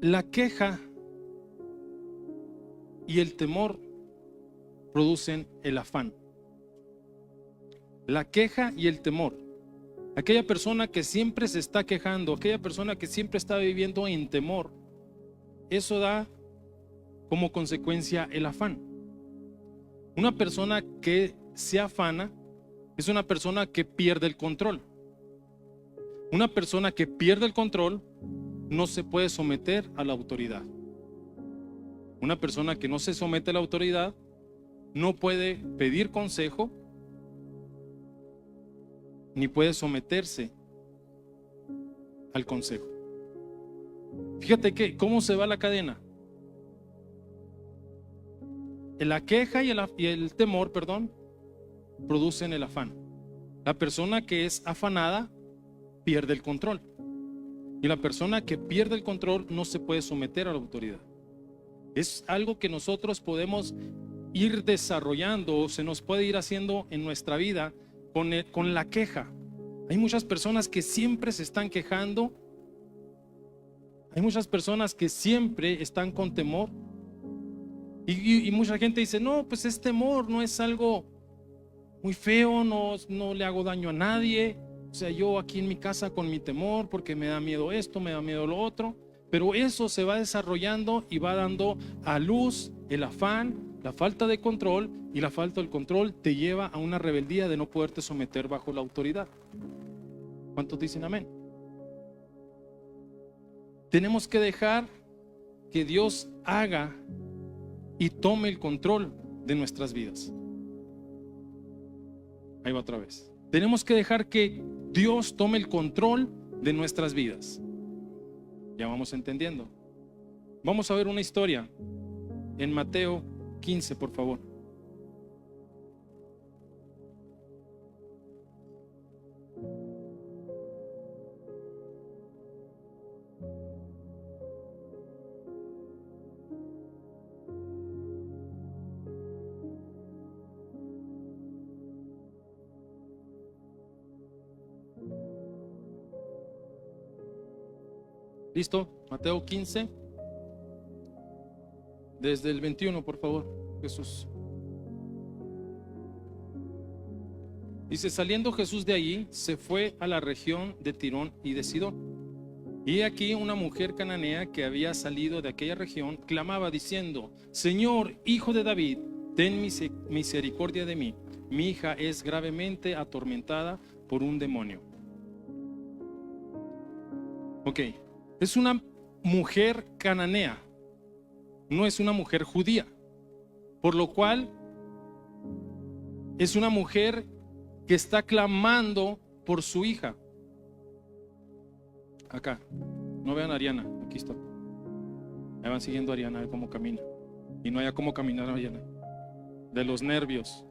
La queja y el temor producen el afán. La queja y el temor. Aquella persona que siempre se está quejando, aquella persona que siempre está viviendo en temor, eso da como consecuencia el afán. Una persona que se afana es una persona que pierde el control. Una persona que pierde el control no se puede someter a la autoridad. Una persona que no se somete a la autoridad no puede pedir consejo ni puede someterse al consejo. Fíjate que cómo se va la cadena. La queja y el temor, producen el afán. La persona que es afanada pierde el control. Y la persona que pierde el control no se puede someter a la autoridad. Es algo que nosotros podemos ir desarrollando o se nos puede ir haciendo en nuestra vida con la queja. Hay muchas personas que siempre se están quejando. Hay muchas personas que siempre están con temor. Y mucha gente dice, no, pues es temor, no es algo muy feo, no le hago daño a nadie. O sea, yo aquí en mi casa con mi temor porque me da miedo esto, me da miedo lo otro. Pero eso se va desarrollando y va dando a luz el afán, la falta de control, y la falta del control te lleva a una rebeldía de no poderte someter bajo la autoridad. ¿Cuántos dicen amén? Tenemos que dejar que Dios haga y tome el control de nuestras vidas. Ahí va otra vez. Tenemos que dejar que Dios tome el control de nuestras vidas. Ya vamos entendiendo. Vamos a ver una historia en Mateo 15, por favor. ¿Listo? Mateo 15, desde el 21, por favor, Jesús. Dice, saliendo Jesús de allí, se fue a la región de Tirón y de Sidón. Y aquí una mujer cananea que había salido de aquella región clamaba diciendo, Señor, hijo de David, ten misericordia de mí. Mi hija es gravemente atormentada por un demonio. Ok. Es una mujer cananea, no es una mujer judía, por lo cual es una mujer que está clamando por su hija. Acá, no vean a Ariana, aquí está. Me van siguiendo a Ariana, a ver cómo camina. Y no haya cómo caminar a Ariana, de los nervios.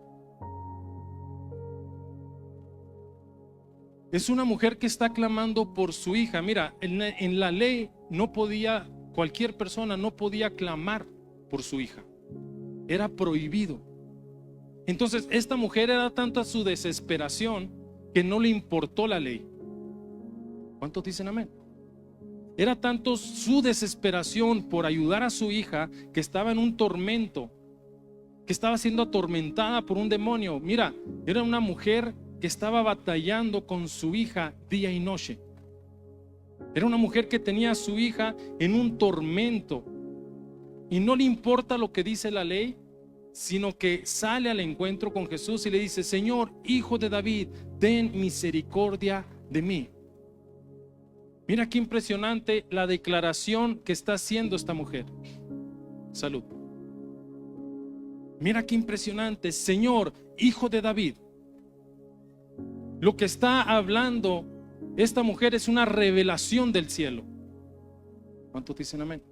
Es una mujer que está clamando por su hija. Mira, en la ley cualquier persona no podía clamar por su hija. Era prohibido. Entonces, esta mujer era tanta su desesperación que no le importó la ley. ¿Cuántos dicen amén? Era tanto su desesperación por ayudar a su hija que estaba en un tormento, que estaba siendo atormentada por un demonio. Mira, era una mujer que estaba batallando con su hija día y noche. Era una mujer que tenía a su hija en un tormento y no le importa lo que dice la ley, sino que sale al encuentro con Jesús y le dice, Señor, hijo de David, ten misericordia de mí. Mira qué impresionante la declaración que está haciendo esta mujer. Salud. Mira qué impresionante, Señor, hijo de David. Lo que está hablando esta mujer es una revelación del cielo. ¿Cuántos dicen amén?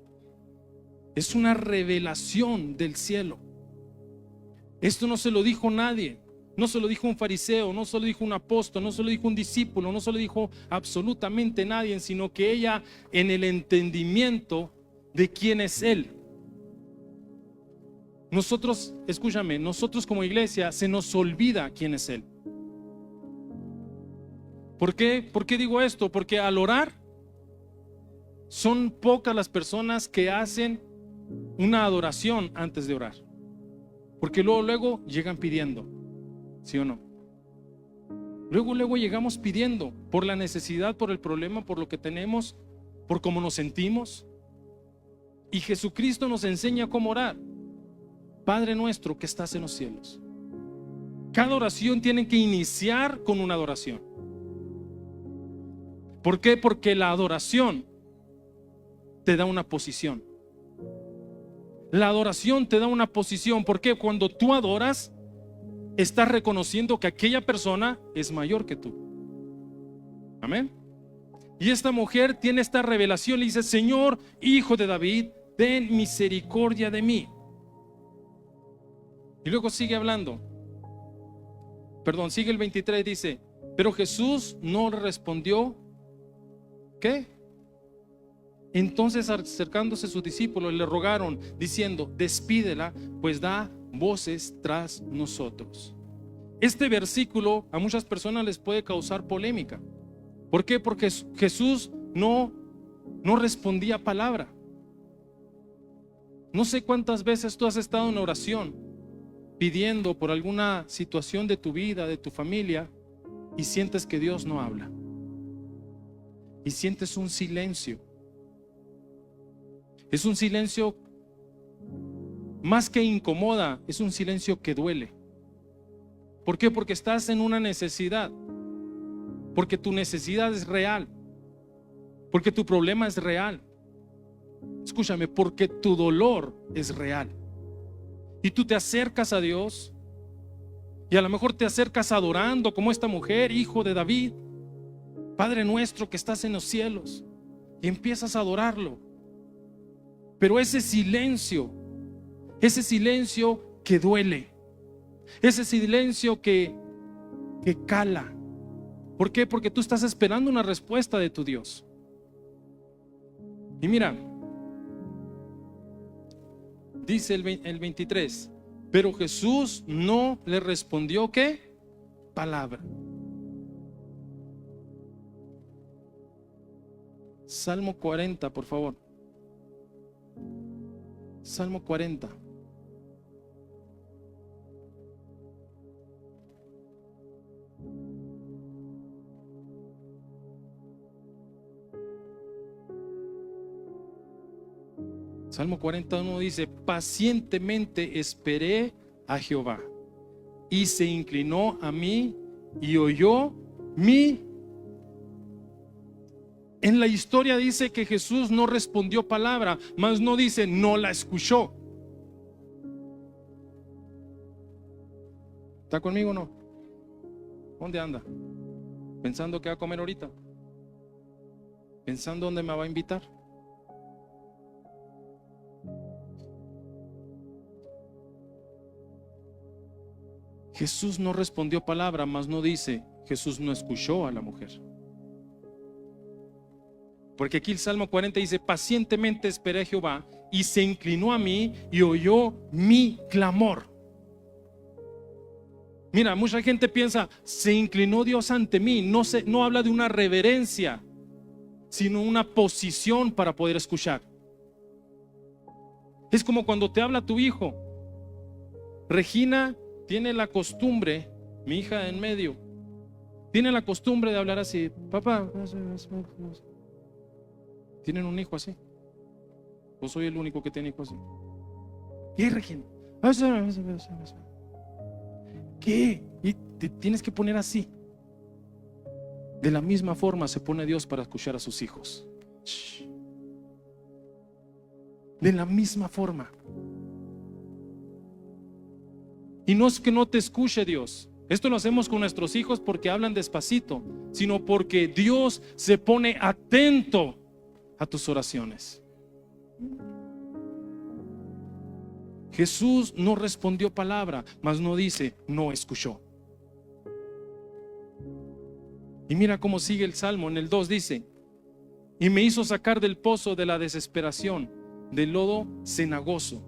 Es una revelación del cielo. Esto no se lo dijo nadie. No se lo dijo un fariseo, no se lo dijo un apóstol, no se lo dijo un discípulo, no se lo dijo absolutamente nadie, sino que ella, en el entendimiento de quién es Él. Nosotros, escúchame, nosotros como iglesia se nos olvida quién es Él. ¿Por qué? ¿Por qué digo esto? Porque al orar son pocas las personas que hacen una adoración antes de orar. Porque luego llegan pidiendo, ¿sí o no? Luego llegamos pidiendo por la necesidad, por el problema, por lo que tenemos, por cómo nos sentimos. Y Jesucristo nos enseña cómo orar. Padre nuestro que estás en los cielos. Cada oración tiene que iniciar con una adoración. ¿Por qué? Porque la adoración te da una posición. La adoración te da una posición. Porque cuando tú adoras, estás reconociendo que aquella persona es mayor que tú. Amén. Y esta mujer tiene esta revelación. Le dice: Señor, hijo de David, ten misericordia de mí. Y luego sigue hablando. Perdón, sigue el 23, dice: pero Jesús no le respondió. ¿Qué? Entonces, acercándose a sus discípulos, le rogaron diciendo: despídela, pues da voces tras nosotros. Este versículo a muchas personas les puede causar polémica. ¿Por qué? Porque Jesús no respondía palabra. No sé cuántas veces tú has estado en oración pidiendo por alguna situación de tu vida, de tu familia, y sientes que Dios no habla. Y sientes un silencio. Es un silencio más que incomoda, es un silencio que duele. ¿Por qué? Porque estás en una necesidad. Porque tu necesidad es real. Porque tu problema es real. Escúchame, porque tu dolor es real. Y tú te acercas a Dios, y a lo mejor te acercas adorando como esta mujer, hijo de David, Padre nuestro que estás en los cielos, y empiezas a adorarlo. Pero ese silencio que duele, ese silencio que cala. ¿Por qué? Porque tú estás esperando una respuesta de tu Dios. Y mira, dice el 23, pero Jesús no le respondió ¿qué? Palabra. Salmo 40, por favor. Salmo 40. Salmo 41 dice: pacientemente esperé a Jehová, y se inclinó a mí y oyó mi. En la historia dice que Jesús no respondió palabra, mas no dice no la escuchó. ¿Está conmigo o no? ¿Dónde anda? ¿Pensando que va a comer ahorita? ¿Pensando dónde me va a invitar? Jesús no respondió palabra, mas no dice Jesús no escuchó a la mujer. Porque aquí el Salmo 40 dice: pacientemente esperé a Jehová, y se inclinó a mí y oyó mi clamor. Mira, mucha gente piensa: se inclinó Dios ante mí. No habla de una reverencia, sino una posición para poder escuchar. Es como cuando te habla tu hijo. Regina tiene la costumbre, mi hija en medio, tiene la costumbre de hablar así: papá. ¿Tienen un hijo así? ¿O soy el único que tiene hijo así? ¿Qué, Regina? ¿Qué? Y te tienes que poner así. De la misma forma se pone Dios para escuchar a sus hijos. De la misma forma. Y no es que no te escuche Dios. Esto lo hacemos con nuestros hijos porque hablan despacito, sino porque Dios se pone atento a tus oraciones. Jesús no respondió palabra, mas no dice no escuchó. Y mira cómo sigue el Salmo. En el 2 dice: y me hizo sacar del pozo de la desesperación, del lodo cenagoso.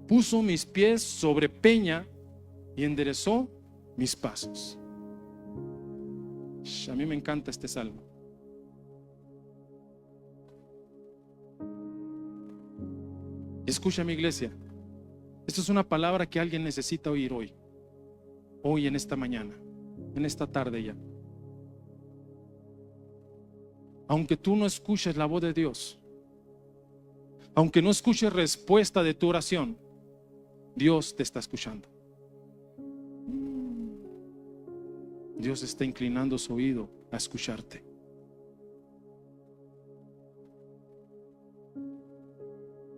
Puso mis pies sobre peña y enderezó mis pasos. A mí me encanta este salmo. Escucha, mi iglesia, esto es una palabra que alguien necesita oír hoy en esta mañana, en esta tarde ya. Aunque tú no escuches la voz de Dios, aunque no escuches respuesta de tu oración, Dios te está escuchando. Dios está inclinando su oído a escucharte.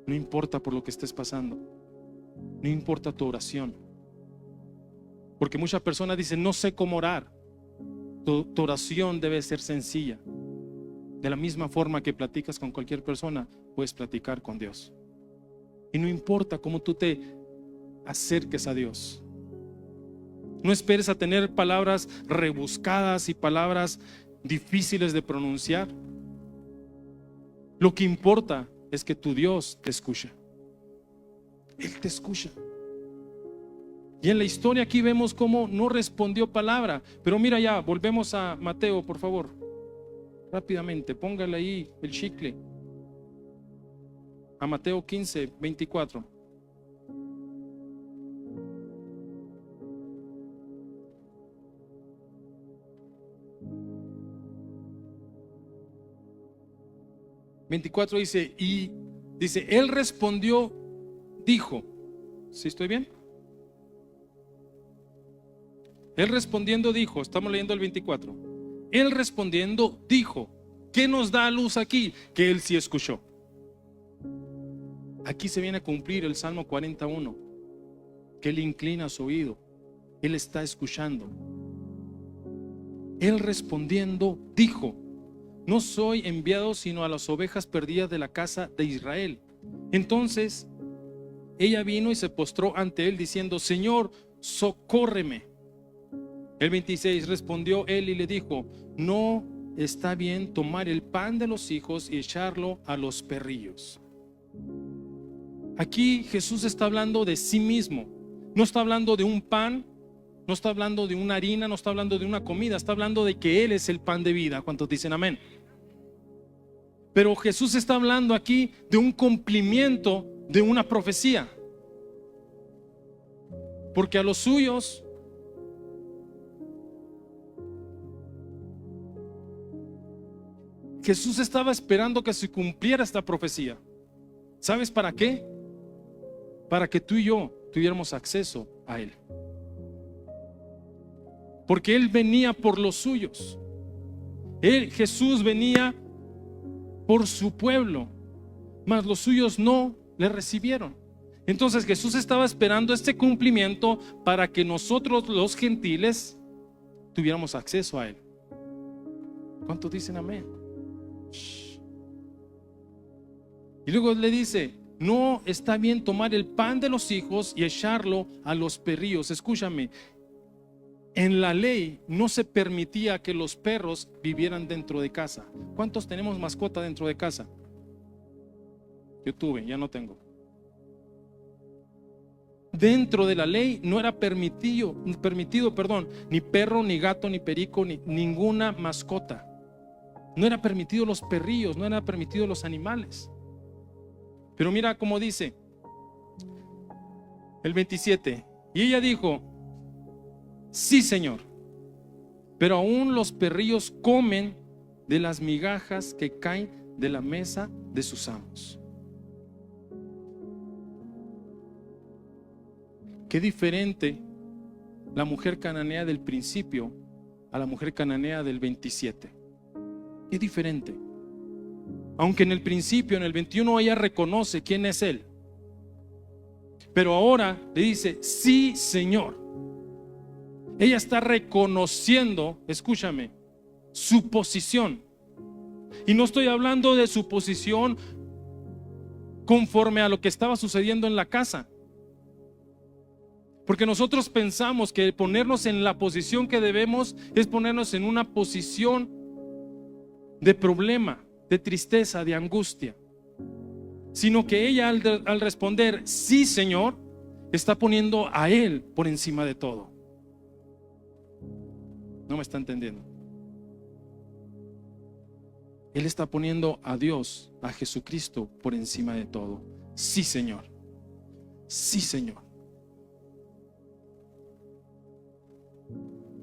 No importa por lo que estés pasando, no importa tu oración, porque muchas personas dicen: no sé cómo orar. Tu oración debe ser sencilla. De la misma forma que platicas con cualquier persona, puedes platicar con Dios. Y no importa cómo tú te acerques a Dios. No esperes a tener palabras rebuscadas y palabras difíciles de pronunciar. Lo que importa es que tu Dios te escucha. Él te escucha. Y en la historia aquí vemos cómo no respondió palabra. Pero mira, ya, volvemos a Mateo, por favor. Rápidamente, póngale ahí el chicle. A Mateo 15, 24. Dice, él respondió, dijo, ¿sí estoy bien? Él respondiendo dijo, estamos leyendo el 24. Él respondiendo dijo, ¿qué nos da a luz aquí? Que él sí escuchó. Aquí se viene a cumplir el Salmo 41, que él inclina su oído, él está escuchando. Él respondiendo dijo, no soy enviado sino a las ovejas perdidas de la casa de Israel. Entonces ella vino y se postró ante él diciendo, Señor, socórreme. El 26 respondió él y le dijo, no está bien tomar el pan de los hijos y echarlo a los perrillos. Aquí Jesús está hablando de sí mismo. No está hablando de un pan, no está hablando de una harina, no está hablando de una comida, está hablando de que Él es el pan de vida. ¿Cuántos dicen amén? Pero Jesús está hablando aquí de un cumplimiento de una profecía. Porque a los suyos Jesús estaba esperando que se cumpliera esta profecía. ¿Sabes para qué? Para que tú y yo tuviéramos acceso a Él. Porque Él venía por los suyos. Jesús venía por su pueblo, mas los suyos no le recibieron. Entonces Jesús estaba esperando este cumplimiento para que nosotros los gentiles tuviéramos acceso a Él. ¿Cuántos dicen amén? Y luego le dice, no está bien tomar el pan de los hijos y echarlo a los perrillos. Escúchame, en la ley no se permitía que los perros vivieran dentro de casa. ¿Cuántos tenemos mascota dentro de casa? Yo tuve, ya no tengo. Dentro de la ley no era permitido, ni perro, ni gato, ni perico, ni ninguna mascota. No era permitido los perrillos, no era permitido los animales. Pero mira cómo dice el 27. Y ella dijo, sí, Señor, pero aún los perrillos comen de las migajas que caen de la mesa de sus amos. Qué diferente la mujer cananea del principio a la mujer cananea del 27. Qué diferente. Aunque en el principio, en el 21, ella reconoce quién es Él, pero ahora le dice, sí, Señor. Ella está reconociendo, escúchame, su posición. Y no estoy hablando de su posición conforme a lo que estaba sucediendo en la casa. Porque nosotros pensamos que ponernos en la posición que debemos es ponernos en una posición de problema, de tristeza, de angustia. Sino que ella al responder, sí, Señor, está poniendo a Él por encima de todo. No me está entendiendo. Él está poniendo a Dios, a Jesucristo, por encima de todo. sí, Señor. Sí, Señor.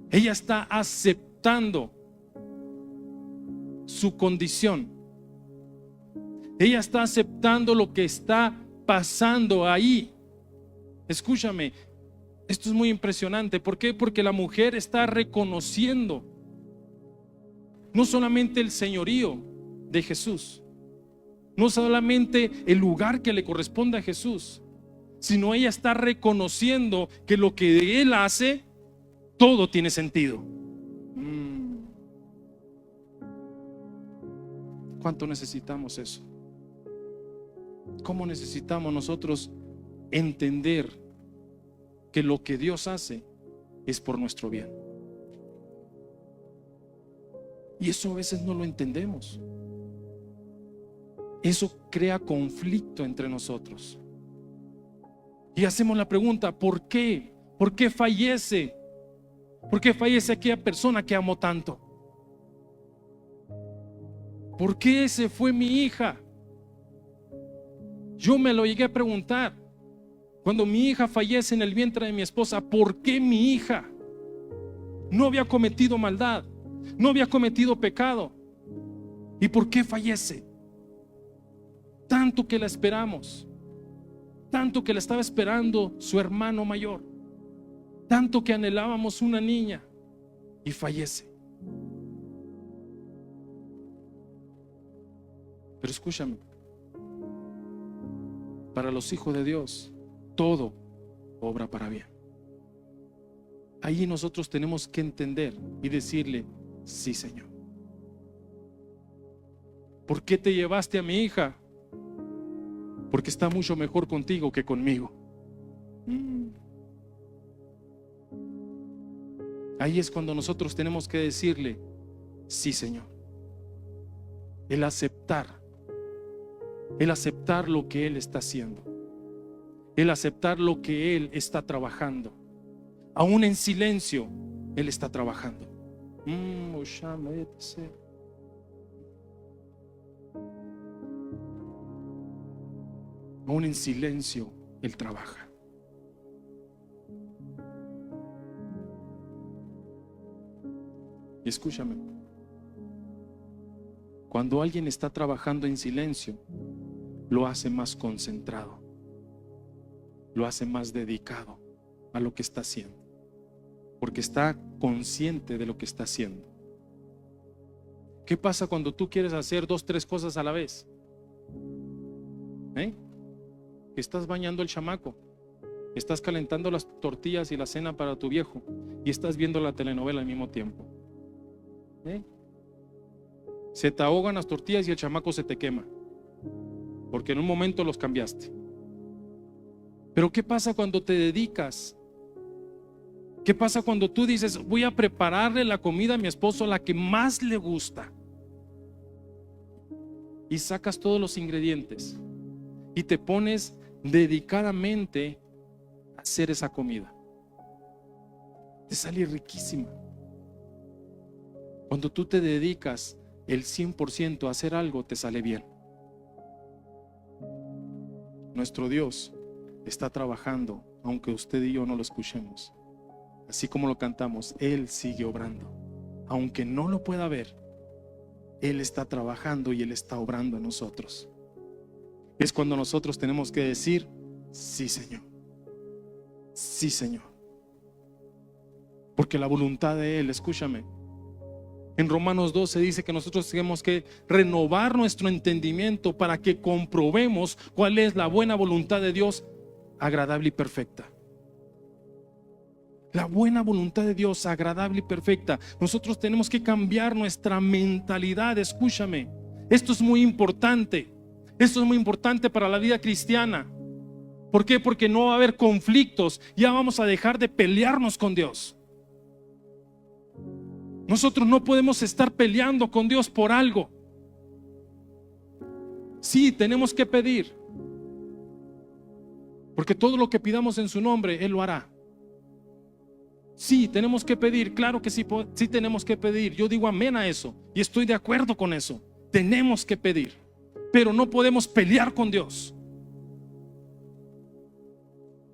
Ella está aceptando su condición. Ella está aceptando lo que está pasando ahí. Escúchame, esto es muy impresionante. ¿Por qué? Porque la mujer está reconociendo no solamente el señorío de Jesús, no solamente el lugar que le corresponde a Jesús, sino ella está reconociendo que lo que Él hace, todo tiene sentido. ¿Cuánto necesitamos eso? ¿Cómo necesitamos nosotros entender que lo que Dios hace es por nuestro bien? Y eso a veces no lo entendemos. Eso crea conflicto entre nosotros. Y hacemos la pregunta, ¿por qué? ¿Por qué fallece? ¿Por qué fallece aquella persona que amo tanto? ¿Por qué se fue mi hija? Yo me lo llegué a preguntar. Cuando mi hija fallece en el vientre de mi esposa, ¿por qué mi hija? No había cometido maldad, no había cometido pecado. ¿Y por qué fallece? Tanto que la esperamos, tanto que la estaba esperando su hermano mayor, tanto que anhelábamos una niña y fallece. Pero escúchame, para los hijos de Dios, todo obra para bien. Ahí nosotros tenemos que entender y decirle, sí, Señor. ¿Por qué te llevaste a mi hija? Porque está mucho mejor contigo que conmigo. Ahí es cuando nosotros tenemos que decirle, sí, Señor. El aceptar lo que Él está haciendo, el aceptar lo que Él está trabajando. Aún en silencio Él está trabajando. Aún en silencio Él trabaja. Y escúchame, cuando alguien está trabajando en silencio, lo hace más concentrado, lo hace más dedicado a lo que está haciendo, porque está consciente de lo que está haciendo. ¿Qué pasa cuando tú quieres hacer 2, 3 cosas a la vez? Estás bañando el chamaco, estás calentando las tortillas y la cena para tu viejo y estás viendo la telenovela al mismo tiempo. Se te ahogan las tortillas y el chamaco se te quema, porque en un momento los cambiaste. Pero ¿qué pasa cuando te dedicas? ¿Qué pasa cuando tú dices, voy a prepararle la comida a mi esposo, la que más le gusta? Y sacas todos los ingredientes y te pones dedicadamente a hacer esa comida. Te sale riquísima. Cuando tú te dedicas el 100% a hacer algo, te sale bien. Nuestro Dios está trabajando, aunque usted y yo no lo escuchemos. Así como lo cantamos, Él sigue obrando. Aunque no lo pueda ver, Él está trabajando y Él está obrando en nosotros. Es cuando nosotros tenemos que decir, sí, Señor. Sí, Señor. Porque la voluntad de Él, escúchame, en Romanos 12 dice que nosotros tenemos que renovar nuestro entendimiento para que comprobemos cuál es la buena voluntad de Dios, agradable y perfecta. La buena voluntad de Dios, agradable y perfecta. Nosotros tenemos que cambiar nuestra mentalidad. Escúchame, esto es muy importante. Esto es muy importante para la vida cristiana. ¿Por qué? Porque no va a haber conflictos. Ya vamos a dejar de pelearnos con Dios. Nosotros no podemos estar peleando con Dios por algo. Sí, tenemos que pedir, porque todo lo que pidamos en su nombre, Él lo hará. Sí, tenemos que pedir, claro que sí, sí tenemos que pedir. Yo digo amén a eso y estoy de acuerdo con eso. Tenemos que pedir, pero no podemos pelear con Dios.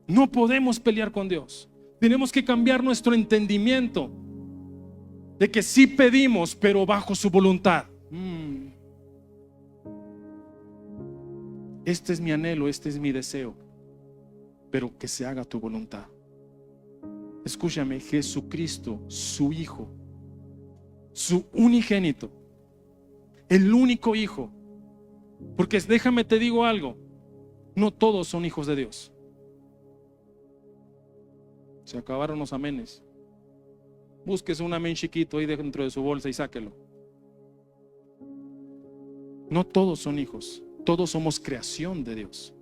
No podemos pelear con Dios. Tenemos que cambiar nuestro entendimiento de que sí pedimos, pero bajo su voluntad. Este es mi anhelo, este es mi deseo, pero que se haga tu voluntad. Escúchame, Jesucristo, su Hijo, su unigénito, el único Hijo, porque déjame te digo algo, no todos son hijos de Dios. Se acabaron los amenes. Búsquese un amén chiquito ahí dentro de su bolsa y sáquelo. No todos son hijos, todos somos creación de Dios.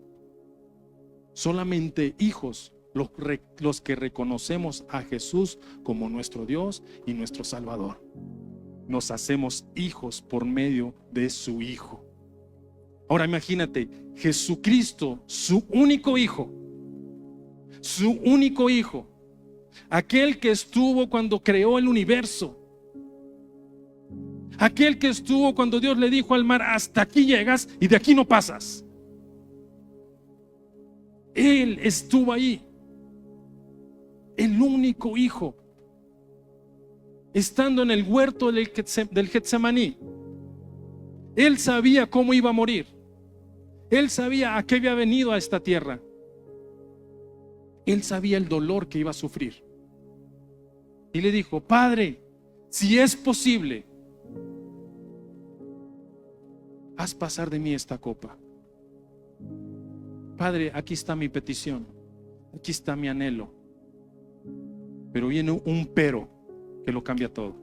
Solamente hijos los que reconocemos a Jesús como nuestro Dios y nuestro Salvador. Nos hacemos hijos por medio de su Hijo. Ahora imagínate, Jesucristo, su único Hijo, aquel que estuvo cuando creó el universo, aquel que estuvo cuando Dios le dijo al mar: hasta aquí llegas y de aquí no pasas. Él estuvo ahí, el único Hijo, estando en el huerto del Getsemaní. Él sabía cómo iba a morir. Él sabía a qué había venido a esta tierra. Él sabía el dolor que iba a sufrir. Y le dijo: Padre, si es posible, haz pasar de mí esta copa. Padre, aquí está mi petición, aquí está mi anhelo. Pero viene un pero que lo cambia todo.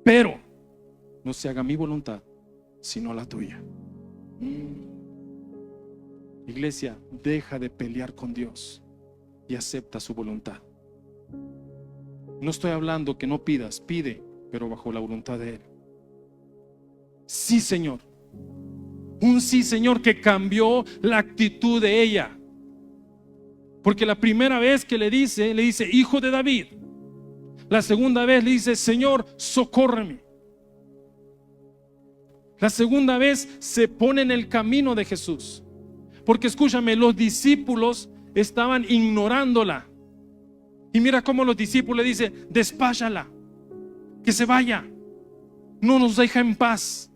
Pero no se haga mi voluntad, sino la tuya. Iglesia, deja de pelear con Dios y acepta su voluntad. No estoy hablando que no pidas, pide, pero bajo la voluntad de Él. Sí, Señor. Un sí, Señor, que cambió la actitud de ella. Porque la primera vez que le dice, Hijo de David. La segunda vez le dice: Señor, socórreme. La segunda vez se pone en el camino de Jesús. Porque escúchame, los discípulos estaban ignorándola. Y mira cómo los discípulos le dicen: despáchala, que se vaya, no nos deja en paz.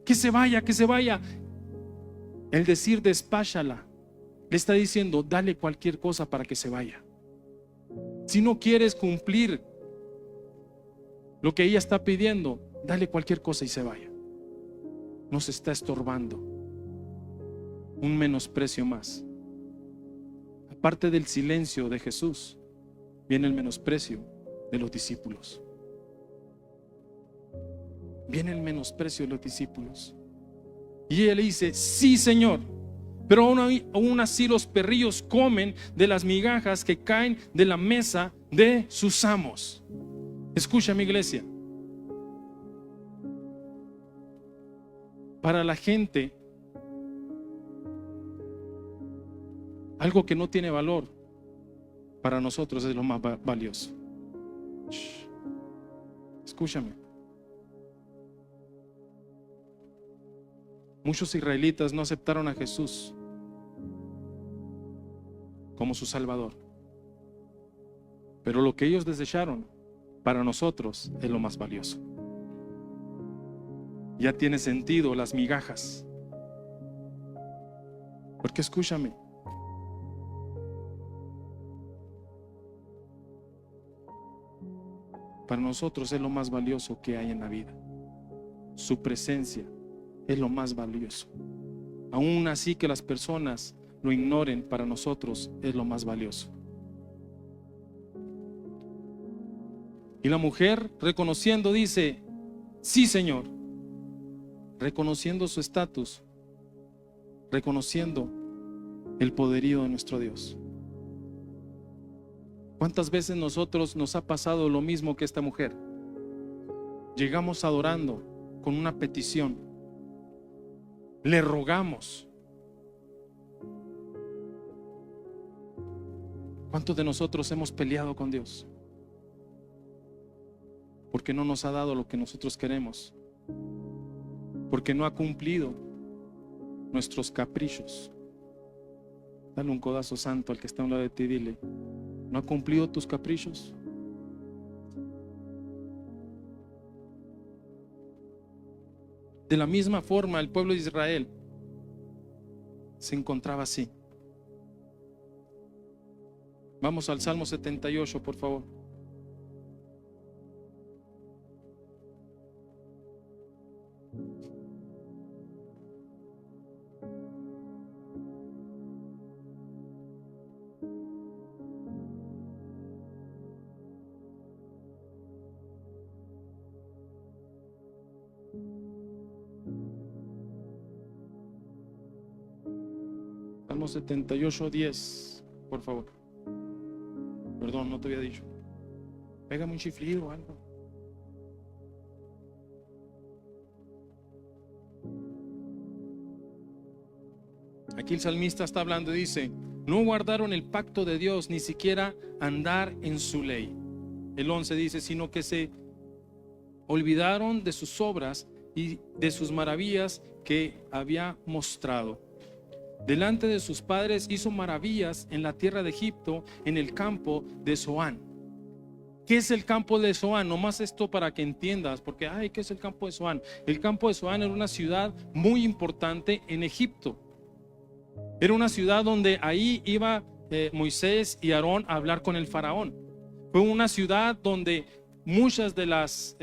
Que se vaya, que se vaya. El decir despáchala le está diciendo: dale cualquier cosa para que se vaya. Si no quieres cumplir lo que ella está pidiendo, dale cualquier cosa y se vaya. Nos está estorbando. Un menosprecio más. Aparte del silencio de Jesús, viene el menosprecio de los discípulos. Viene el menosprecio de los discípulos. Y ella le dice: sí, Señor, pero aún así los perrillos comen de las migajas que caen de la mesa de sus amos. Escucha, mi iglesia. Para la gente, algo que no tiene valor, para nosotros es lo más valioso. Escúchame. Muchos israelitas no aceptaron a Jesús como su Salvador. Pero lo que ellos desecharon, para nosotros es lo más valioso. Ya tiene sentido las migajas. Porque escúchame. Para nosotros es lo más valioso que hay en la vida. Su presencia es lo más valioso. Aún así que las personas lo ignoren, para nosotros es lo más valioso. Y la mujer, reconociendo, dice: sí, Señor. Reconociendo su estatus, reconociendo el poderío de nuestro Dios. ¿Cuántas veces nosotros nos ha pasado lo mismo que esta mujer? Llegamos adorando con una petición, le rogamos. ¿Cuántos de nosotros hemos peleado con Dios? Porque no nos ha dado lo que nosotros queremos, porque no ha cumplido nuestros caprichos. Dale un codazo santo al que está a un lado de ti y dile: ¿no ha cumplido tus caprichos? De la misma forma, el pueblo de Israel se encontraba así. Vamos al Salmo 78, por favor. Salmo 78, 10, por favor. Perdón, no te había dicho. Pégame un chiflido o algo. Aquí el salmista está hablando y dice: no guardaron el pacto de Dios, ni siquiera andar en su ley. El 11 dice: sino que se olvidaron de sus obras y de sus maravillas que había mostrado. Delante de sus padres hizo maravillas en la tierra de Egipto, en el campo de Zoán. ¿Qué es el campo de Zoán? Nomás esto para que entiendas, porque ¿qué es el campo de Zoán? El campo de Zoán era una ciudad muy importante en Egipto. Era una ciudad donde ahí iba Moisés y Aarón a hablar con el faraón. Fue una ciudad donde muchas de las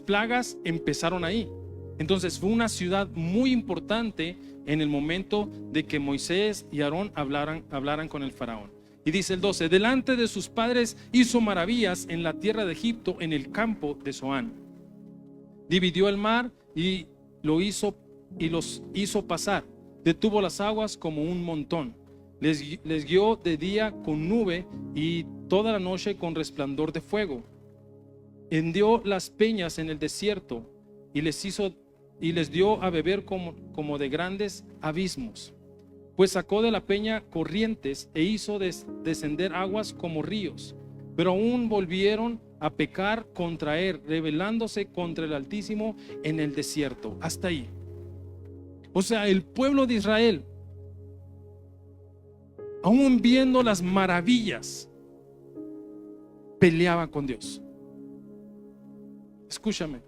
plagas empezaron ahí. Entonces fue una ciudad muy importante en el momento de que Moisés y Aarón hablaran con el faraón. Y dice el 12: delante de sus padres hizo maravillas en la tierra de Egipto, en el campo de Zoán. Dividió el mar y los hizo pasar. Detuvo las aguas como un montón. Les guió de día con nube y toda la noche con resplandor de fuego. Hendió las peñas en el desierto y les dio a beber como de grandes abismos. Pues sacó de la peña corrientes e hizo descender aguas como ríos. Pero aún volvieron a pecar contra él, rebelándose contra el Altísimo en el desierto. Hasta ahí. O sea, el pueblo de Israel, aún viendo las maravillas, peleaba con Dios. Escúchame.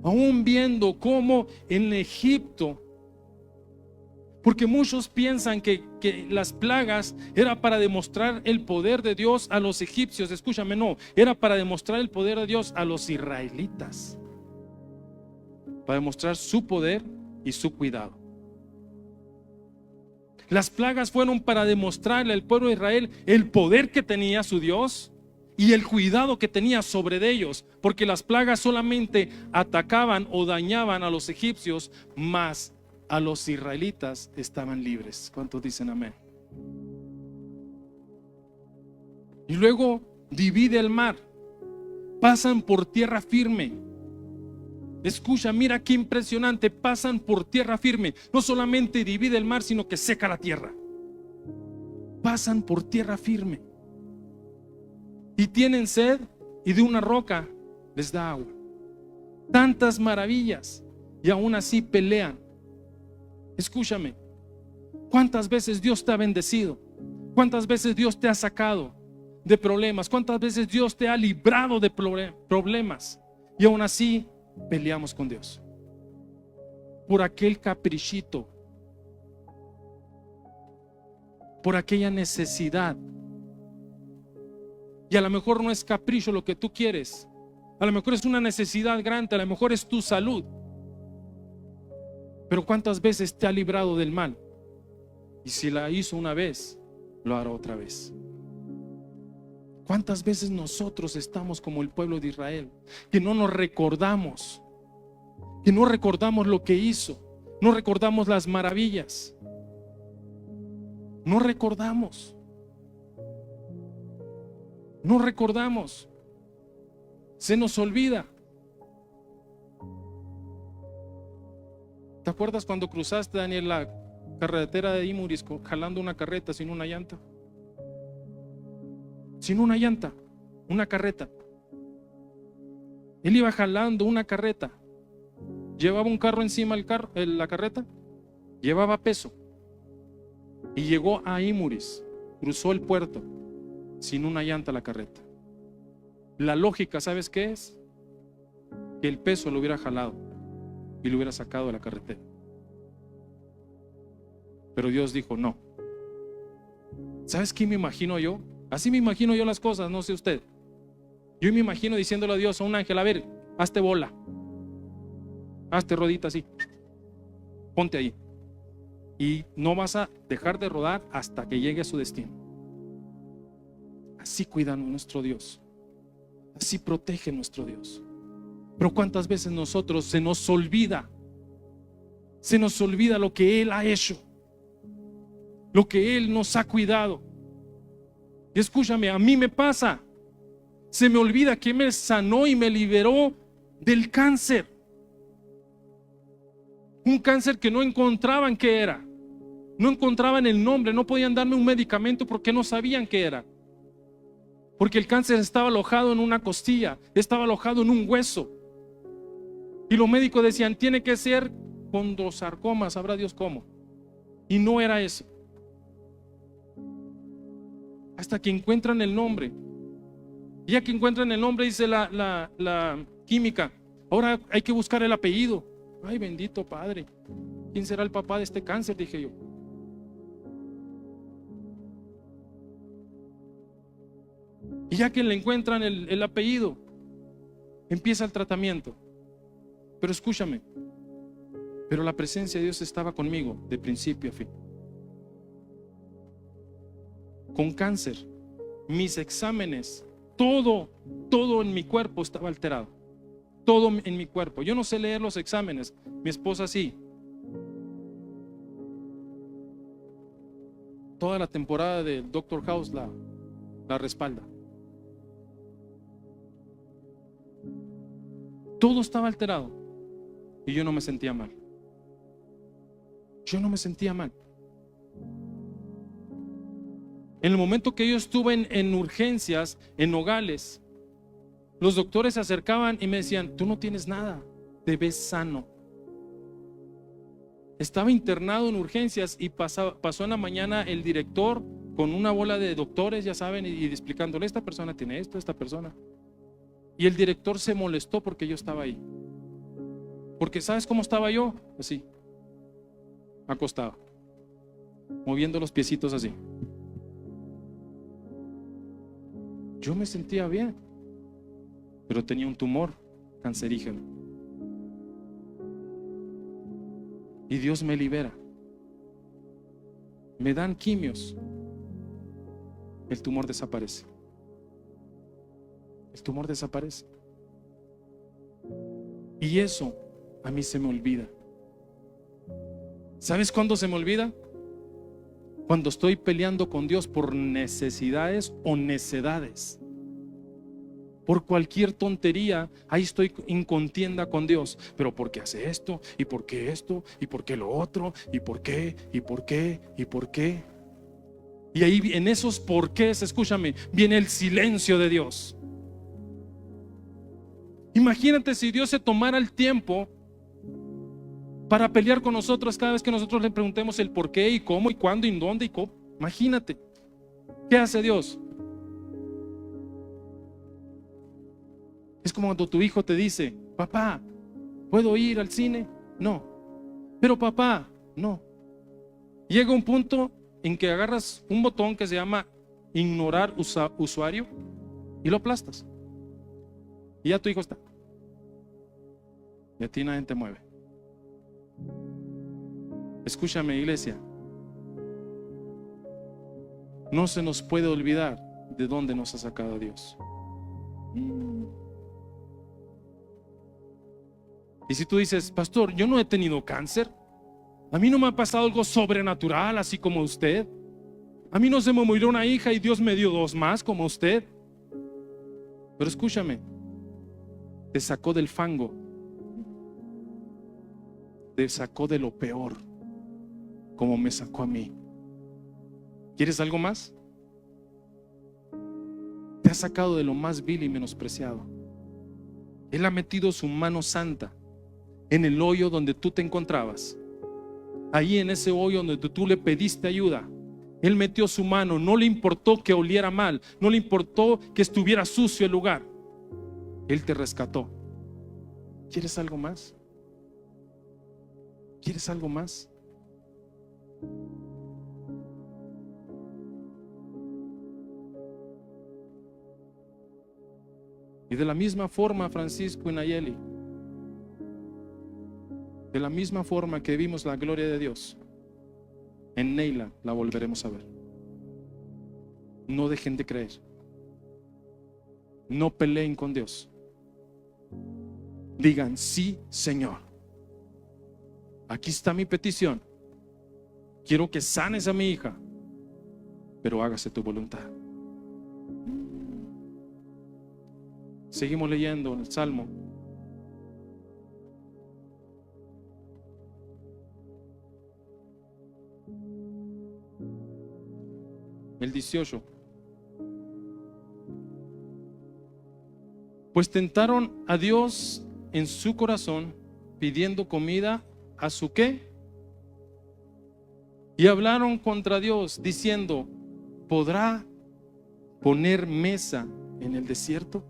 Aún viendo cómo en Egipto, porque muchos piensan que las plagas era para demostrar el poder de Dios a los egipcios. Escúchame, no, era para demostrar el poder de Dios a los israelitas, para demostrar su poder y su cuidado. Las plagas fueron para demostrarle al pueblo de Israel el poder que tenía su Dios y el cuidado que tenía sobre ellos, porque las plagas solamente atacaban o dañaban a los egipcios, más a los israelitas estaban libres. ¿Cuántos dicen amén? Y luego divide el mar, pasan por tierra firme. Escucha, mira qué impresionante, pasan por tierra firme. No solamente divide el mar, sino que seca la tierra. Pasan por tierra firme. Y tienen sed, y de una roca les da agua. Tantas maravillas, y aún así pelean. Escúchame, ¿cuántas veces Dios te ha bendecido? ¿Cuántas veces Dios te ha sacado de problemas? ¿Cuántas veces Dios te ha librado de problemas? Y aún así peleamos con Dios por aquel caprichito, por aquella necesidad. Y a lo mejor no es capricho lo que tú quieres, a lo mejor es una necesidad grande, a lo mejor es tu salud. Pero ¿cuántas veces te ha librado del mal? Y si la hizo una vez, lo hará otra vez. ¿Cuántas veces nosotros estamos como el pueblo de Israel, que no nos recordamos, que no recordamos lo que hizo, no recordamos las maravillas, no recordamos, se nos olvida? ¿Te acuerdas cuando cruzaste, Daniel, la carretera de Imurisco jalando una carreta sin una llanta? Sin una llanta, una carreta. Él iba jalando una carreta. Llevaba un carro encima la carreta, llevaba peso. Y llegó a Imuris, cruzó el puerto sin una llanta la carreta. La lógica, ¿sabes qué es? Que el peso lo hubiera jalado y lo hubiera sacado de la carretera. Pero Dios dijo no. ¿Sabes qué me imagino yo? Así me imagino yo las cosas, no sé usted. Yo me imagino diciéndole a Dios, a un ángel: a ver, hazte bola, hazte rodita así, ponte ahí, y no vas a dejar de rodar hasta que llegue a su destino. Así cuida nuestro Dios, así protege nuestro Dios. Pero cuántas veces nosotros se nos olvida lo que Él ha hecho, lo que Él nos ha cuidado. Y escúchame, a mí me pasa, se me olvida que me sanó y me liberó del cáncer. Un cáncer que no encontraban qué era, no encontraban el nombre, no podían darme un medicamento porque no sabían qué era. Porque el cáncer estaba alojado en una costilla, estaba alojado en un hueso. Y los médicos decían, tiene que ser condrosarcoma, sabrá Dios cómo. Y no era eso. Hasta que encuentran el nombre. Y ya que encuentran el nombre, dice la química, ahora hay que buscar el apellido. Ay, bendito Padre, ¿quién será el papá de este cáncer? Dije yo. Y ya que le encuentran el apellido, empieza el tratamiento. Pero escúchame, pero la presencia de Dios estaba conmigo de principio a fin. Con cáncer, mis exámenes, todo en mi cuerpo estaba alterado. Todo en mi cuerpo. Yo no sé leer los exámenes, mi esposa sí. Toda la temporada de Doctor House la respalda. Todo estaba alterado y yo no me sentía mal. Yo no me sentía mal. En el momento que yo estuve en urgencias, en Nogales, los doctores se acercaban y me decían, tú no tienes nada, te ves sano. Estaba internado en urgencias y pasó en la mañana el director con una bola de doctores, ya saben, y explicándole, esta persona tiene esto, esta persona. Y el director se molestó porque yo estaba ahí. Porque ¿sabes cómo estaba yo? Así, acostado, moviendo los piecitos así. Yo me sentía bien, pero tenía un tumor cancerígeno. Y Dios me libera. Me dan quimios. El tumor desaparece. El tumor desaparece. Y eso a mí se me olvida. ¿Sabes cuándo se me olvida? Cuando estoy peleando con Dios por necesidades o necedades. Por cualquier tontería, ahí estoy en contienda con Dios. Pero ¿por qué hace esto? ¿Y por qué esto? ¿Y por qué lo otro? ¿Y por qué? ¿Y por qué? ¿Y por qué? Y ahí en esos porqués, escúchame, viene el silencio de Dios. Imagínate si Dios se tomara el tiempo para pelear con nosotros cada vez que nosotros le preguntemos el por qué y cómo y cuándo y dónde y cómo. Imagínate, ¿qué hace Dios? Es como cuando tu hijo te dice, papá, ¿puedo ir al cine? No. Pero papá, no. Llega un punto en que agarras un botón que se llama ignorar usuario y lo aplastas. Y ya tu hijo está. Y a ti nadie te mueve. Escúchame, iglesia. No se nos puede olvidar de dónde nos ha sacado Dios. Y si tú dices, pastor, yo no he tenido cáncer, a mí no me ha pasado algo sobrenatural así como usted, a mí no se me murió una hija y Dios me dio dos más como usted. Pero escúchame, te sacó del fango, te sacó de lo peor, como me sacó a mí. ¿Quieres algo más? Te ha sacado de lo más vil y menospreciado. Él ha metido su mano santa en el hoyo donde tú te encontrabas. Ahí en ese hoyo donde tú le pediste ayuda, Él metió su mano, no le importó que oliera mal, no le importó que estuviera sucio el lugar. Él te rescató. ¿Quieres algo más? ¿Quieres algo más? Y de la misma forma, Francisco y Nayeli, de la misma forma que vimos la gloria de Dios, en Neila la volveremos a ver. No dejen de creer. No peleen con Dios. Digan: sí, Señor, aquí está mi petición. Quiero que sanes a mi hija, pero hágase tu voluntad. Seguimos leyendo el Salmo. El 18. Pues tentaron a Dios en su corazón, pidiendo comida a su ¿qué? Y hablaron contra Dios, diciendo: ¿podrá poner mesa en el desierto?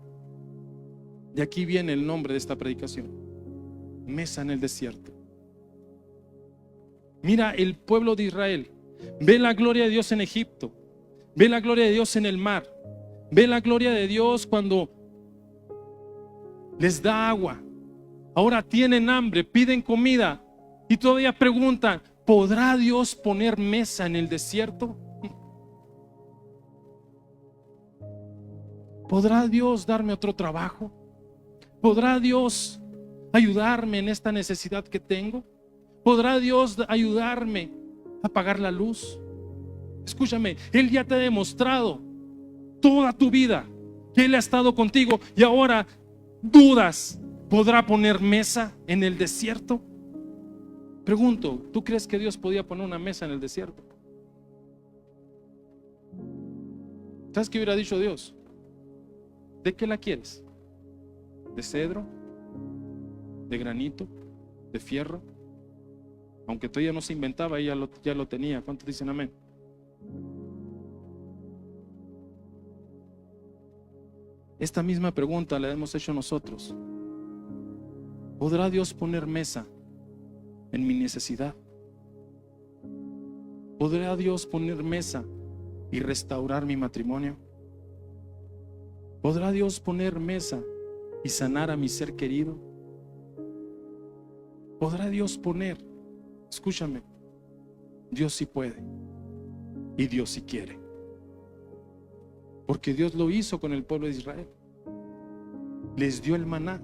De aquí viene el nombre de esta predicación: mesa en el desierto. Mira, el pueblo de Israel ve la gloria de Dios en Egipto, ve la gloria de Dios en el mar, ve la gloria de Dios cuando les da agua. Ahora tienen hambre, piden comida y todavía preguntan: ¿podrá Dios poner mesa en el desierto? ¿Podrá Dios darme otro trabajo? ¿Podrá Dios ayudarme en esta necesidad que tengo? ¿Podrá Dios ayudarme a pagar la luz? Escúchame, Él ya te ha demostrado toda tu vida que Él ha estado contigo, y ahora dudas: ¿podrá poner mesa en el desierto? Pregunto, ¿tú crees que Dios podía poner una mesa en el desierto? ¿Sabes qué hubiera dicho Dios? ¿De qué la quieres? ¿De cedro? ¿De granito? ¿De fierro? Aunque todavía no se inventaba, ella ya lo tenía. ¿Cuántos dicen amén? Esta misma pregunta la hemos hecho nosotros. ¿Podrá Dios poner mesa en mi necesidad? ¿Podrá Dios poner mesa y restaurar mi matrimonio? ¿Podrá Dios poner mesa y sanar a mi ser querido? ¿Podrá Dios poner? Escúchame, Dios sí puede y Dios sí quiere, porque Dios lo hizo con el pueblo de Israel. Les dio el maná.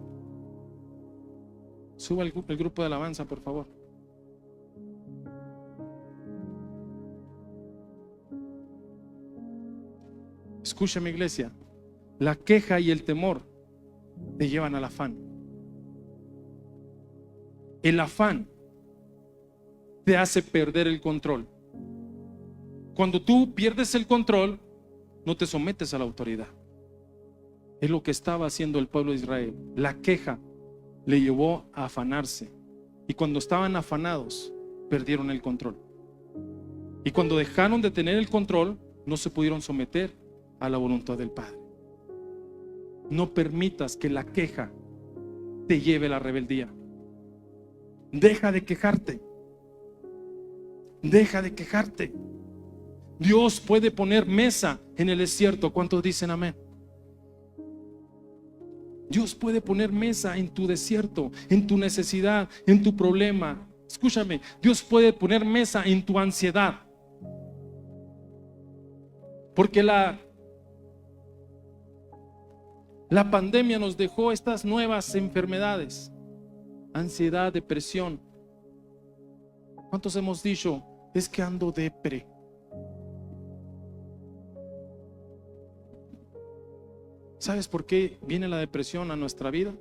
Suba el grupo de alabanza, por favor. Escúchame, iglesia, la queja y el temor te llevan al afán. El afán te hace perder el control. Cuando tú pierdes el control, no te sometes a la autoridad. Es lo que estaba haciendo el pueblo de Israel. La queja le llevó a afanarse, y cuando estaban afanados, perdieron el control. Y cuando dejaron de tener el control, no se pudieron someter a la voluntad del Padre. No permitas que la queja te lleve a la rebeldía. Deja de quejarte. Deja de quejarte. Dios puede poner mesa en el desierto. ¿Cuántos dicen amén? Dios puede poner mesa en tu desierto, en tu necesidad, en tu problema. Escúchame, Dios puede poner mesa en tu ansiedad. Porque la pandemia nos dejó estas nuevas enfermedades: ansiedad, depresión. ¿Cuántos hemos dicho: es que ando depre? ¿Sabes por qué viene la depresión a nuestra vida?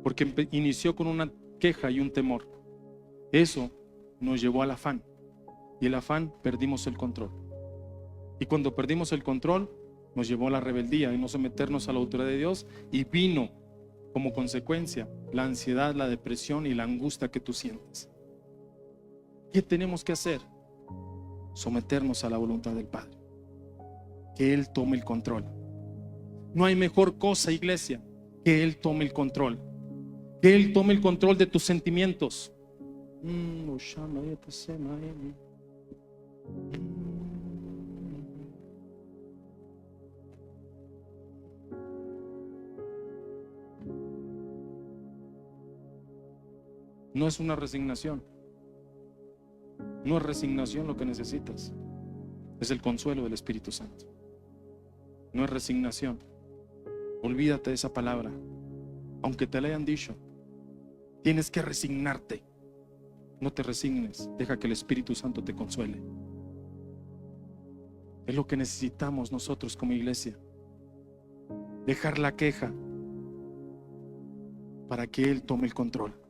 Porque inició con una queja y un temor. Eso nos llevó al afán, y el afán perdimos el control. Y cuando perdimos el control, nos llevó a la rebeldía y no someternos a la autoridad de Dios, y vino como consecuencia la ansiedad, la depresión y la angustia que tú sientes. ¿Qué tenemos que hacer? someternos a la voluntad del Padre, que Él tome el control. No hay mejor cosa, iglesia, que Él tome el control, que Él tome el control de tus sentimientos. No es una resignación. No es resignación lo que necesitas. Es el consuelo del Espíritu Santo. No es resignación. Olvídate de esa palabra. Aunque te la hayan dicho, tienes que resignarte. No te resignes. Deja que el Espíritu Santo te consuele. Es lo que necesitamos nosotros como iglesia. Dejar la queja para que Él tome el control.